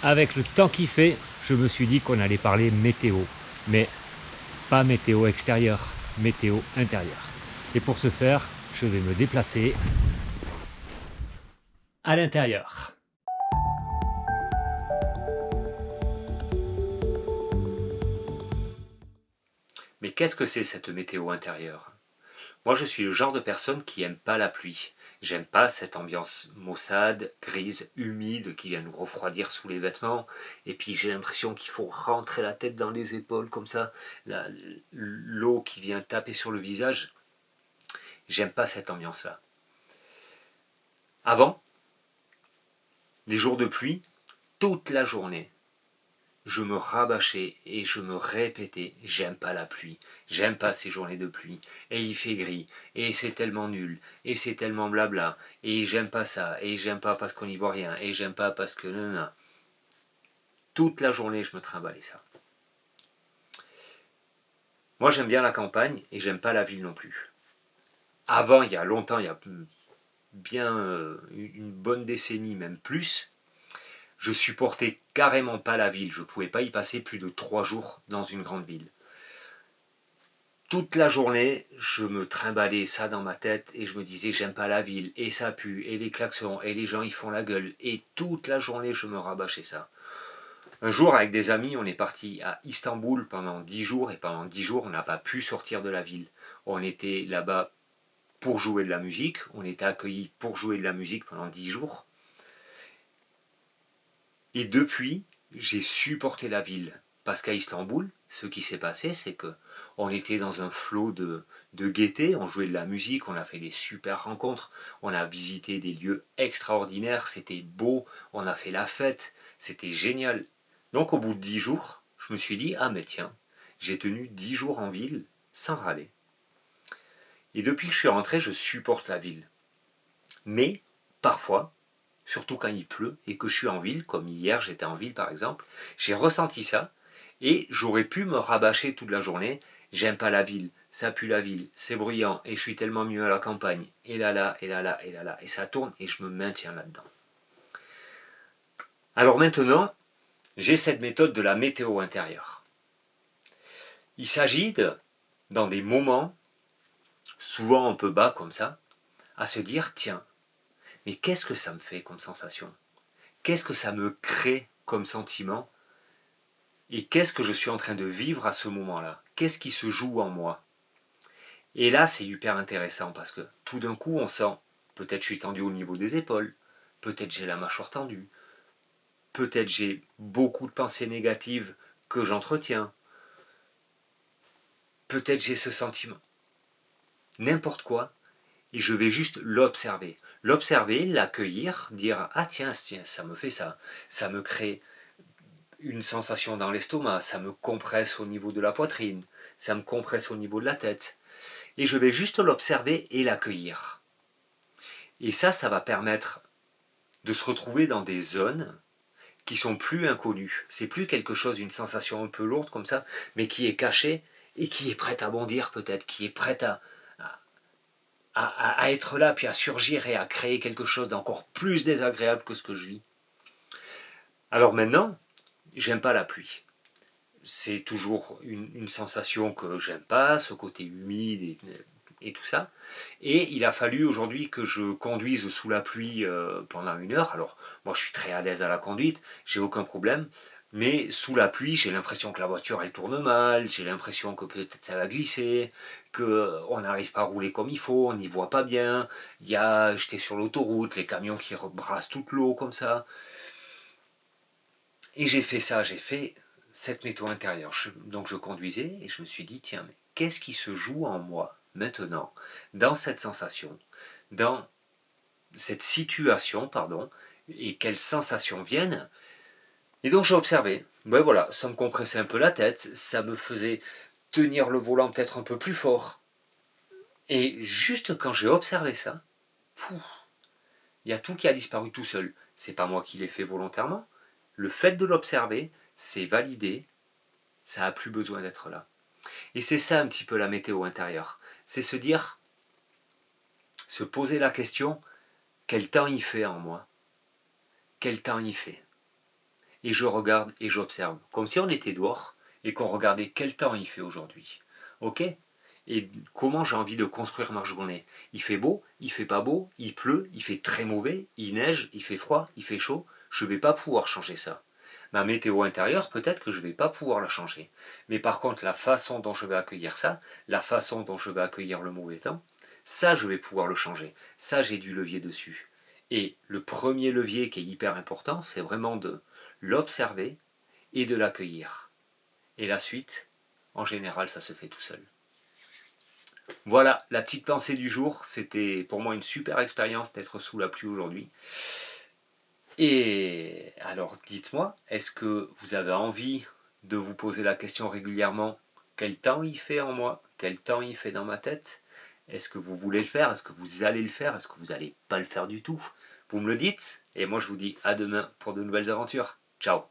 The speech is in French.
Avec le temps qu'il fait, je me suis dit qu'on allait parler météo, mais pas météo extérieure, météo intérieure. Et pour ce faire, je vais me déplacer à l'intérieur. Mais qu'est-ce que c'est cette météo intérieure? Moi, je suis le genre de personne qui aime pas la pluie. J'aime pas cette ambiance maussade, grise, humide qui vient nous refroidir sous les vêtements. Et puis j'ai l'impression qu'il faut rentrer la tête dans les épaules comme ça. L'eau qui vient taper sur le visage. J'aime pas cette ambiance-là. Avant, les jours de pluie, toute la journée, je me rabâchais et je me répétais, j'aime pas la pluie, j'aime pas ces journées de pluie, et il fait gris, et c'est tellement nul, et c'est tellement blabla, et j'aime pas ça, et j'aime pas parce qu'on n'y voit rien, et j'aime pas parce que... Non, non. Toute la journée, je me trimballais ça. Moi, j'aime bien la campagne, et j'aime pas la ville non plus. Avant, il y a longtemps, il y a bien une bonne décennie, même plus, je supportais carrément pas la ville. Je pouvais pas y passer plus de 3 jours dans une grande ville. Toute la journée, je me trimballais ça dans ma tête et je me disais j'aime pas la ville, et ça pue, et les klaxons, et les gens ils font la gueule, et toute la journée je me rabâchais ça. Un jour avec des amis, on est parti à Istanbul pendant 10 jours, et pendant 10 jours on n'a pas pu sortir de la ville. On était là-bas pour jouer de la musique, on était accueillis pour jouer de la musique pendant 10 jours. Et depuis, j'ai supporté la ville. Parce qu'à Istanbul, ce qui s'est passé, c'est que on était dans un flot de gaieté, on jouait de la musique, on a fait des super rencontres, on a visité des lieux extraordinaires, c'était beau, on a fait la fête, c'était génial. Donc au bout de 10 jours, je me suis dit, ah mais tiens, j'ai tenu 10 jours en ville sans râler. Et depuis que je suis rentré, je supporte la ville. Mais, parfois, surtout quand il pleut et que je suis en ville, comme hier j'étais en ville par exemple, j'ai ressenti ça et j'aurais pu me rabâcher toute la journée. J'aime pas la ville, ça pue la ville, c'est bruyant et je suis tellement mieux à la campagne. Et là là, et là là, et là là. Et ça tourne et je me maintiens là-dedans. Alors maintenant, j'ai cette méthode de la météo intérieure. Il s'agit dans des moments, souvent un peu bas comme ça, à se dire tiens, mais qu'est-ce que ça me fait comme sensation? Qu'est-ce que ça me crée comme sentiment? Et qu'est-ce que je suis en train de vivre à ce moment-là? Qu'est-ce qui se joue en moi? Et là, c'est hyper intéressant parce que tout d'un coup, on sent, peut-être je suis tendu au niveau des épaules, peut-être j'ai la mâchoire tendue, peut-être j'ai beaucoup de pensées négatives que j'entretiens, peut-être j'ai ce sentiment. N'importe quoi, et je vais juste l'observer. L'observer, l'accueillir, dire ah tiens, tiens, ça me fait ça me crée une sensation dans l'estomac, ça me compresse au niveau de la poitrine, ça me compresse au niveau de la tête. Et je vais juste l'observer et l'accueillir. Et ça va permettre de se retrouver dans des zones qui sont plus inconnues. C'est plus quelque chose, une sensation un peu lourde comme ça, mais qui est cachée et qui est prête à bondir peut-être, qui est prête à être là, puis à surgir et à créer quelque chose d'encore plus désagréable que ce que je vis. Alors maintenant, j'aime pas la pluie. C'est toujours une sensation que j'aime pas, ce côté humide et tout ça. Et il a fallu aujourd'hui que je conduise sous la pluie pendant 1 heure. Alors, moi je suis très à l'aise à la conduite, j'ai aucun problème. Mais sous la pluie, j'ai l'impression que la voiture elle tourne mal, j'ai l'impression que peut-être ça va glisser, qu'on n'arrive pas à rouler comme il faut, on n'y voit pas bien. J'étais sur l'autoroute, les camions qui brassent toute l'eau comme ça. Et j'ai fait ça, j'ai fait cette météo intérieure. Donc je conduisais et je me suis dit, tiens, mais qu'est-ce qui se joue en moi maintenant, dans cette sensation, dans cette situation, pardon, et quelles sensations viennent. Et donc j'ai observé. Ben voilà, ça me compressait un peu la tête, ça me faisait tenir le volant peut-être un peu plus fort. Et juste quand j'ai observé ça, il y a tout qui a disparu tout seul. C'est pas moi qui l'ai fait volontairement. Le fait de l'observer, c'est validé, ça n'a plus besoin d'être là. Et c'est ça un petit peu la météo intérieure. C'est se dire, se poser la question, quel temps il fait en moi? Quel temps il fait? et je regarde et j'observe. Comme si on était dehors et qu'on regardait quel temps il fait aujourd'hui. Ok? Et comment j'ai envie de construire ma journée. Il fait beau, il fait pas beau, il pleut, il fait très mauvais, il neige, il fait froid, il fait chaud. Je ne vais pas pouvoir changer ça. Ma météo intérieure, peut-être que je ne vais pas pouvoir la changer. Mais par contre, la façon dont je vais accueillir ça, la façon dont je vais accueillir le mauvais temps, ça, je vais pouvoir le changer. Ça, j'ai du levier dessus. Et le premier levier qui est hyper important, c'est vraiment de l'observer et de l'accueillir. Et la suite, en général, ça se fait tout seul. Voilà, la petite pensée du jour. C'était pour moi une super expérience d'être sous la pluie aujourd'hui. Et alors, dites-moi, est-ce que vous avez envie de vous poser la question régulièrement, quel temps il fait en moi? Quel temps il fait dans ma tête? Est-ce que vous voulez le faire? Est-ce que vous allez le faire? Est-ce que vous n'allez pas le faire du tout? Vous me le dites, et moi je vous dis à demain pour de nouvelles aventures. Ciao!